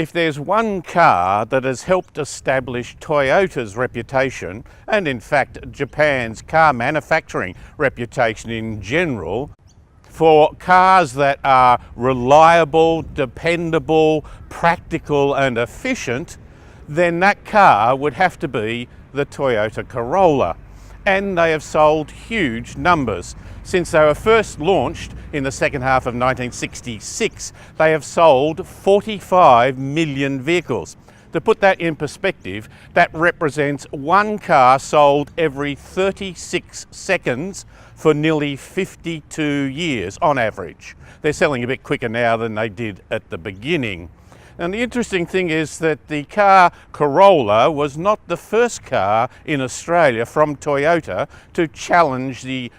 If there's one car that has helped establish Toyota's reputation, and in fact Japan's car manufacturing reputation in general, for cars that are reliable, dependable, practical and efficient, then that car would have to be the Toyota Corolla. And they have sold huge numbers. Since they were first launched in the second half of 1966, they have sold 45 million vehicles. To put that in perspective, that represents one car sold every 36 seconds for nearly 52 years on average. They're selling a bit quicker now than they did at the beginning. And the interesting thing is that the car Corolla was not the first car in Australia from Toyota to challenge the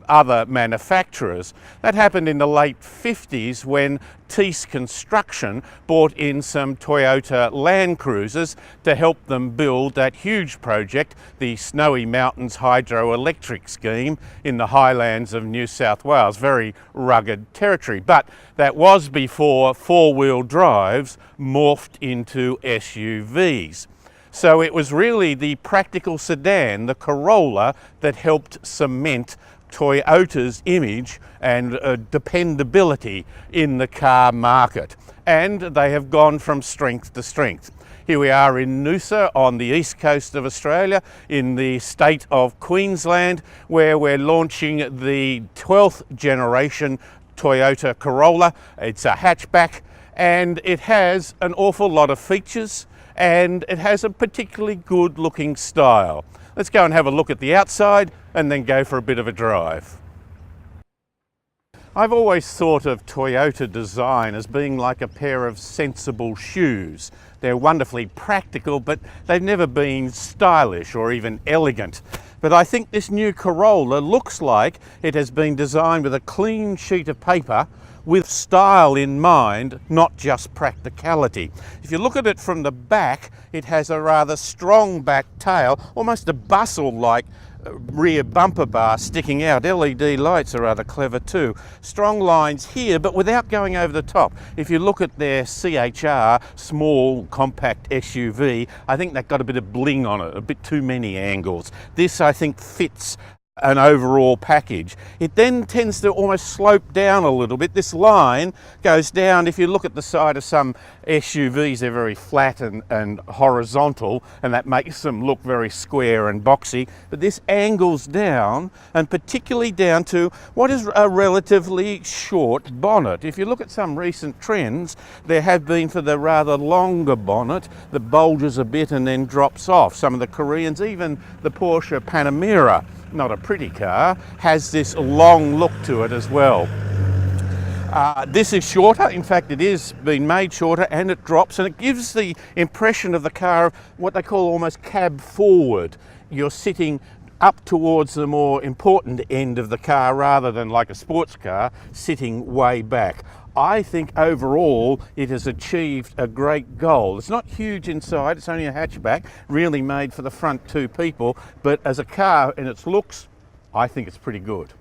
other manufacturers. That happened in the late 50s when Thiess Construction bought in some Toyota Land Cruisers to help them build that huge project, the Snowy Mountains hydroelectric scheme in the highlands of New South Wales, very rugged territory. But that was before four-wheel drives morphed into SUVs. So it was really the practical sedan, the Corolla, that helped cement Toyota's image and dependability in the car market, and they have gone from strength to strength. Here we are in Noosa on the east coast of Australia in the state of Queensland, where we're launching the 12th generation Toyota Corolla. It's a hatchback and it has an awful lot of features and it has a particularly good looking style. Let's go and have a look at the outside and then go for a bit of a drive. I've always thought of Toyota design as being like a pair of sensible shoes. They're wonderfully practical, but they've never been stylish or even elegant. But I think this new Corolla looks like it has been designed with a clean sheet of paper with style in mind, not just practicality. If you look at it from the back, it has a rather strong back tail, almost a bustle-like rear bumper bar sticking out. LED lights are rather clever too. Strong lines here, but without going over the top. If you look at their CHR, small compact SUV, I think that got a bit of bling on it, a bit too many angles. This, I think, fits an overall package. It then tends to almost slope down a little bit. This line goes down. If you look at the side of some SUVs, they're very flat and horizontal, and that makes them look very square and boxy. But this angles down, and particularly down to what is a relatively short bonnet. If you look at some recent trends, there have been for the rather longer bonnet that bulges a bit and then drops off. Some of the Koreans, even the Porsche Panamera, not a pretty car, has this long look to it as well. This is shorter. In fact, it is being made shorter, and it drops, and it gives the impression of the car of what they call almost cab forward. You're sitting up towards the more important end of the car rather than like a sports car sitting way back. I think overall it has achieved a great goal. It's not huge inside, it's only a hatchback, really made for the front two people, but as a car in its looks, I think it's pretty good.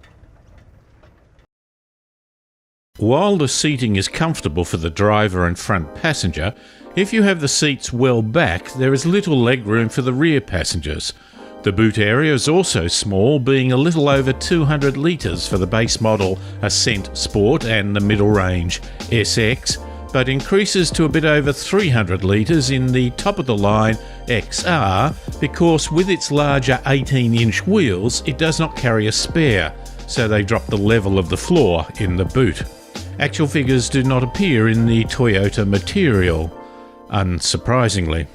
While the seating is comfortable for the driver and front passenger, if you have the seats well back, there is little leg room for the rear passengers. The boot area is also small, being a little over 200 litres for the base model Ascent Sport and the middle range SX, but increases to a bit over 300 litres in the top of the line XR because with its larger 18-inch wheels it does not carry a spare, so they drop the level of the floor in the boot. Actual figures do not appear in the Toyota material, unsurprisingly.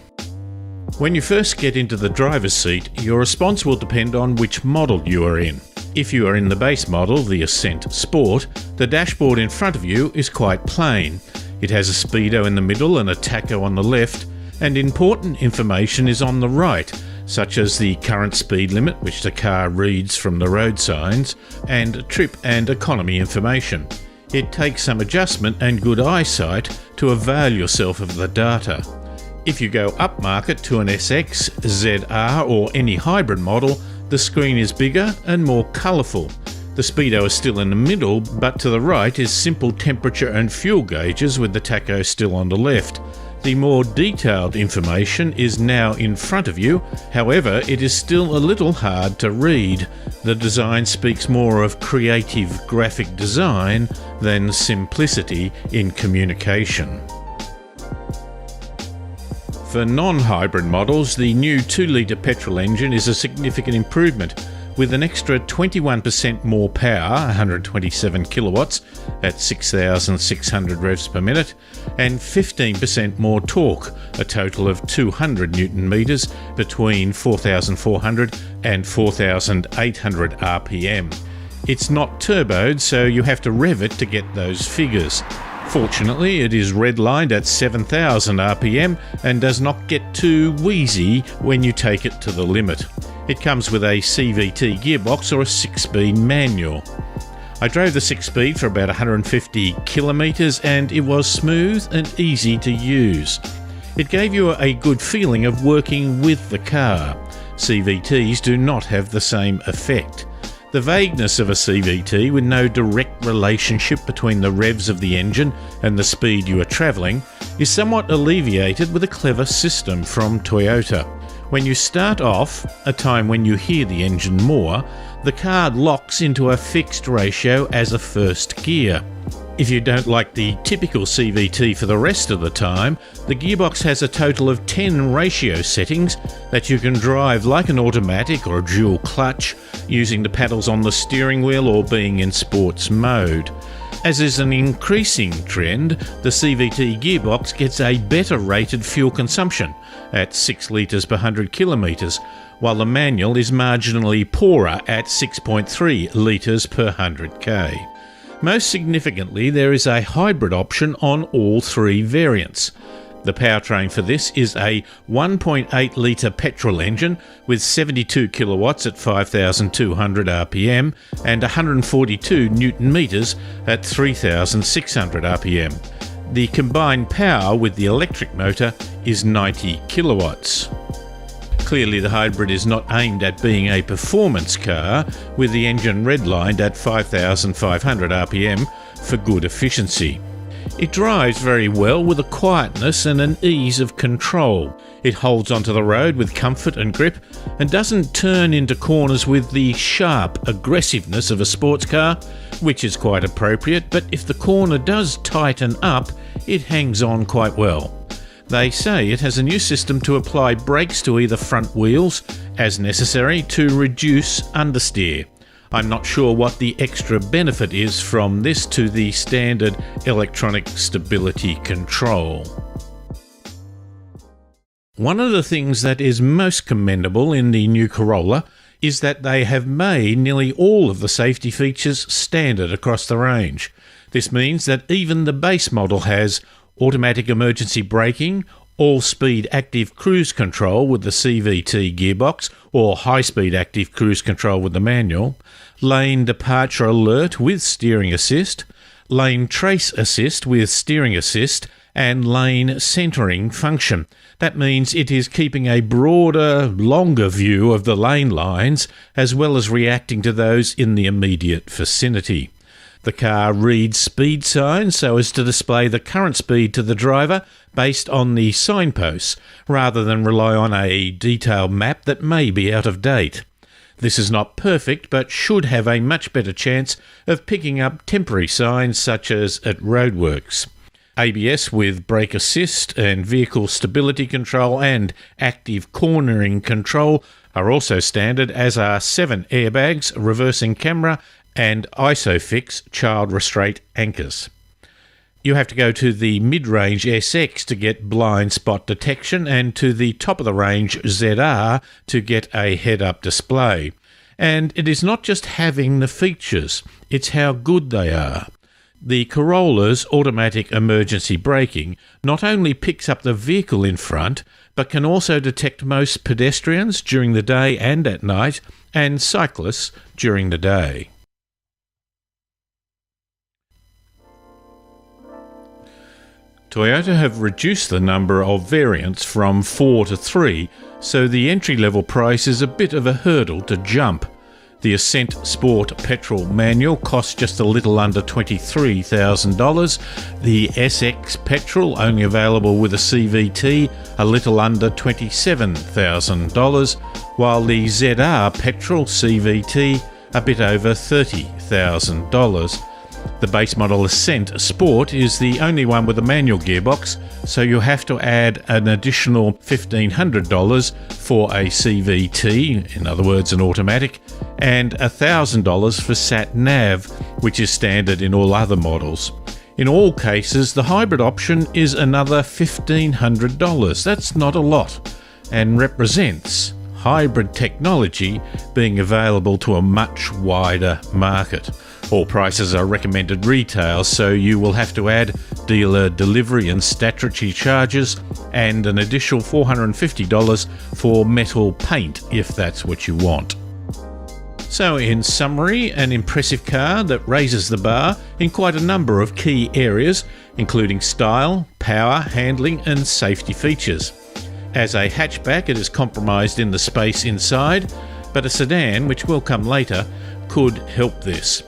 When you first get into the driver's seat, your response will depend on which model you are in. If you are in the base model, the Ascent Sport, the dashboard in front of you is quite plain. It has a speedo in the middle and a tacho on the left, and important information is on the right, such as the current speed limit, which the car reads from the road signs, and trip and economy information. It takes some adjustment and good eyesight to avail yourself of the data. If you go upmarket to an SX, ZR or any hybrid model, the screen is bigger and more colourful. The speedo is still in the middle, but to the right is simple temperature and fuel gauges with the tacho still on the left. The more detailed information is now in front of you, however it is still a little hard to read. The design speaks more of creative graphic design than simplicity in communication. For non-hybrid models, the new 2-litre petrol engine is a significant improvement, with an extra 21% more power, 127 kilowatts at 6,600 revs per minute, and 15% more torque, a total of 200 newton meters between 4,400 and 4,800 RPM. It's not turboed, so you have to rev it to get those figures. Fortunately, it is redlined at 7,000 RPM and does not get too wheezy when you take it to the limit. It comes with a CVT gearbox or a 6-speed manual. I drove the 6-speed for about 150 kilometres and it was smooth and easy to use. It gave you a good feeling of working with the car. CVTs do not have the same effect. The vagueness of a CVT with no direct relationship between the revs of the engine and the speed you are travelling is somewhat alleviated with a clever system from Toyota. When you start off, a time when you hear the engine more, the car locks into a fixed ratio as a first gear. If you don't like the typical CVT for the rest of the time, the gearbox has a total of 10 ratio settings that you can drive like an automatic or a dual clutch, using the paddles on the steering wheel or being in sports mode. As is an increasing trend, the CVT gearbox gets a better rated fuel consumption at 6 litres per 100 kilometres, while the manual is marginally poorer at 6.3 litres per 100k. Most significantly, there is a hybrid option on all 3 variants. The powertrain for this is a 1.8 litre petrol engine with 72 kilowatts at 5,200 RPM and 142 newton meters at 3,600 RPM. The combined power with the electric motor is 90 kilowatts. Clearly the hybrid is not aimed at being a performance car, with the engine redlined at 5,500 RPM for good efficiency. It drives very well with a quietness and an ease of control. It holds onto the road with comfort and grip and doesn't turn into corners with the sharp aggressiveness of a sports car, which is quite appropriate, but if the corner does tighten up, it hangs on quite well. They say it has a new system to apply brakes to either front wheels, as necessary, to reduce understeer. I'm not sure what the extra benefit is from this to the standard electronic stability control. One of the things that is most commendable in the new Corolla is that they have made nearly all of the safety features standard across the range. This means that even the base model has automatic emergency braking, all-speed active cruise control with the CVT gearbox or high-speed active cruise control with the manual, lane departure alert with steering assist, lane trace assist with steering assist, and lane centering function. That means it is keeping a broader, longer view of the lane lines as well as reacting to those in the immediate vicinity. The car reads speed signs so as to display the current speed to the driver based on the signposts, rather than rely on a detailed map that may be out of date. This is not perfect, but should have a much better chance of picking up temporary signs such as at roadworks. ABS with brake assist and vehicle stability control and active cornering control are also standard, as are 7 airbags, reversing camera, and ISOFIX child restraint anchors. You have to go to the mid-range SX to get blind spot detection and to the top of the range ZR to get a head-up display. And it is not just having the features, it's how good they are. The Corolla's automatic emergency braking not only picks up the vehicle in front, but can also detect most pedestrians during the day and at night, and cyclists during the day. Toyota have reduced the number of variants from 4 to 3, so the entry-level price is a bit of a hurdle to jump. The Ascent Sport petrol manual costs just a little under $23,000. The SX petrol, only available with a CVT, a little under $27,000, while the ZR petrol CVT, a bit over $30,000. The base model Ascent Sport is the only one with a manual gearbox, so you'll have to add an additional $1,500 for a CVT, in other words an automatic, and $1,000 for sat-nav, which is standard in all other models. In all cases, the hybrid option is another $1,500. That's not a lot, and represents hybrid technology being available to a much wider market. All prices are recommended retail, so you will have to add dealer delivery and statutory charges and an additional $450 for metal paint if that's what you want. So in summary, an impressive car that raises the bar in quite a number of key areas, including style, power, handling and safety features. As a hatchback, it is compromised in the space inside, but a sedan, which will come later, could help this.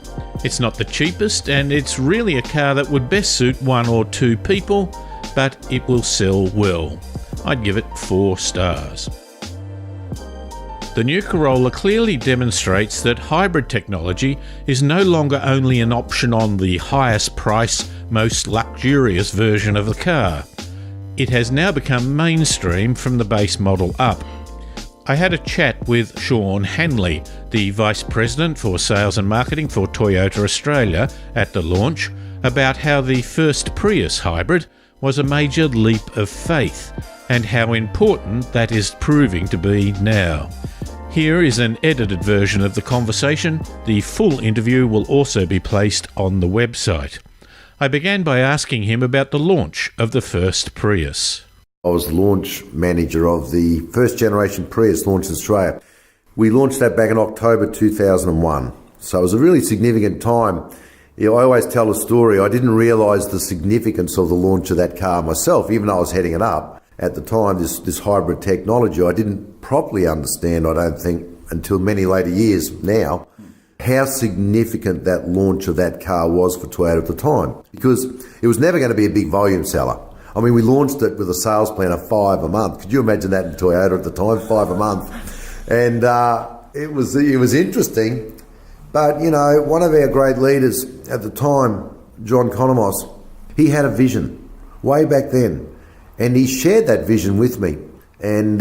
It's not the cheapest, and it's really a car that would best suit one or two people, but it will sell well. I'd give it 4 stars. The new Corolla clearly demonstrates that hybrid technology is no longer only an option on the highest price, most luxurious version of the car. It has now become mainstream from the base model up. I had a chat with Sean Hanley, the Vice President for Sales and Marketing for Toyota Australia, at the launch, about how the first Prius hybrid was a major leap of faith, and how important that is proving to be now. Here is an edited version of the conversation. The full interview will also be placed on the website. I began by asking him about the launch of the first Prius. I was the launch manager of the first generation Prius launched in Australia. We launched that back in October 2001. So it was a really significant time. I always tell a story. I didn't realise the significance of the launch of that car myself, even though I was heading it up. At the time, this hybrid technology, I didn't properly understand, I don't think, until many later years now, how significant that launch of that car was for Toyota at the time. Because it was never going to be a big volume seller. I mean, we launched it with a sales plan of 5 a month. Could you imagine that in Toyota at the time, 5 a month? And it was interesting. But, you know, one of our great leaders at the time, John Conamos, he had a vision way back then. And he shared that vision with me. And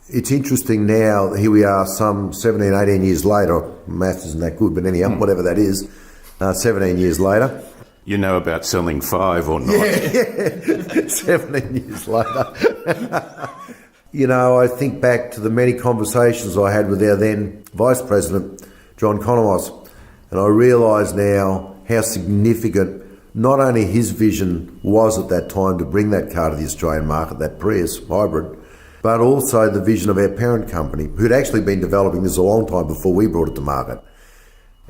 it's interesting now, here we are some 17, 18 years later. Maths isn't that good, but anyhow, whatever that is, 17 years later. You know about selling 5 or not? Yeah. 17 years later. You know, I think back to the many conversations I had with our then Vice President, John Conamos, and I realise now how significant not only his vision was at that time to bring that car to the Australian market, that Prius hybrid, but also the vision of our parent company, who'd actually been developing this a long time before we brought it to market.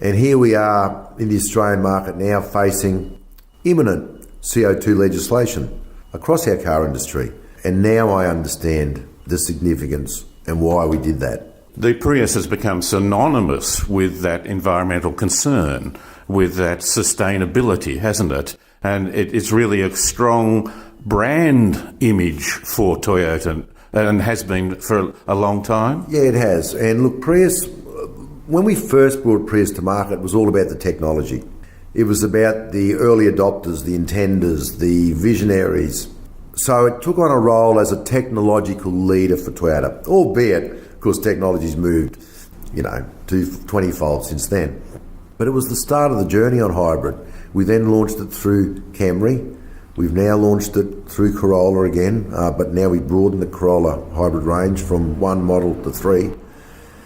And here we are in the Australian market now facing imminent CO2 legislation across our car industry. And now I understand the significance and why we did that. The Prius has become synonymous with that environmental concern, with that sustainability, hasn't it? And it's really a strong brand image for Toyota and has been for a long time. Yeah, it has. And look, Prius, when we first brought Prius to market, it was all about the technology. It was about the early adopters, the intenders, the visionaries. So it took on a role as a technological leader for Toyota, albeit, of course, technology's moved, to 20-fold since then. But it was the start of the journey on hybrid. We then launched it through Camry. We've now launched it through Corolla again, but now we broadened the Corolla hybrid range from 1 model to 3.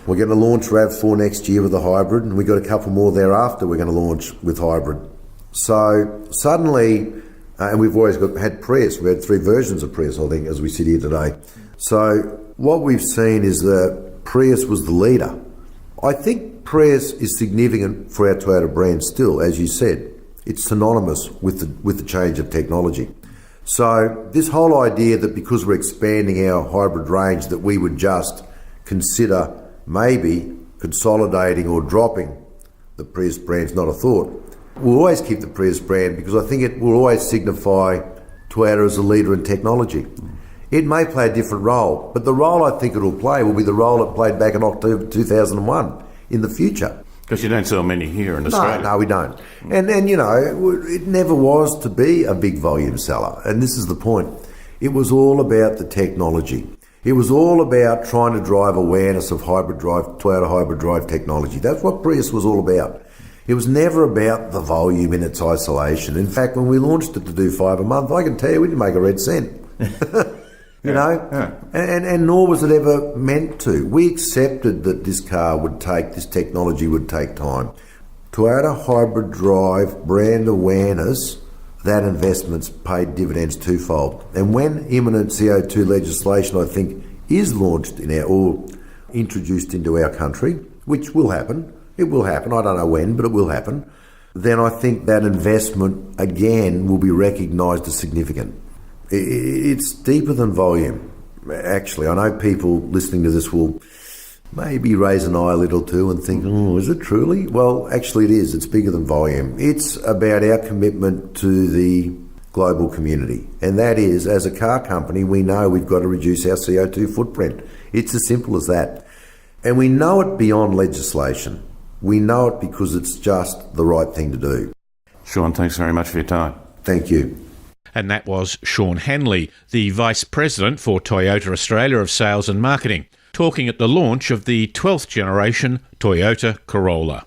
We're going to launch RAV4 next year with a hybrid, and we've got a couple more thereafter we're going to launch with hybrid. So suddenly, and we've always had Prius, we had 3 versions of Prius, I think, as we sit here today. So what we've seen is that Prius was the leader. I think Prius is significant for our Toyota brand still, as you said. It's synonymous with the change of technology. So this whole idea that because we're expanding our hybrid range that we would just consider maybe consolidating or dropping the Prius brand's not a thought. We'll always keep the Prius brand because I think it will always signify Toyota as a leader in technology. It may play a different role, but the role I think it will play will be the role it played back in October 2001 in the future. Because you don't sell many here in Australia. No, we don't. And it never was to be a big volume seller. And this is the point. It was all about the technology. It was all about trying to drive awareness of Toyota hybrid drive technology. That's what Prius was all about. It was never about the volume in its isolation. In fact, when we launched it to do 5 a month, I can tell you we didn't make a red cent. And nor was it ever meant to. We accepted that this technology would take time. Toyota hybrid drive brand awareness, that investment's paid dividends twofold. And when imminent CO2 legislation, I think, is launched or introduced into our country, which will happen, it will happen, I don't know when, but it will happen, then I think that investment, again, will be recognised as significant. It's deeper than volume. Actually, I know people listening to this will maybe raise an eye a little too and think, oh, is it truly? Well, actually it is. It's bigger than volume. It's about our commitment to the global community. And that is, as a car company, we know we've got to reduce our CO2 footprint. It's as simple as that. And we know it beyond legislation. We know it because it's just the right thing to do. Sean, thanks very much for your time. Thank you. And that was Sean Hanley, the Vice President for Toyota Australia of Sales and Marketing, talking at the launch of the 12th generation Toyota Corolla.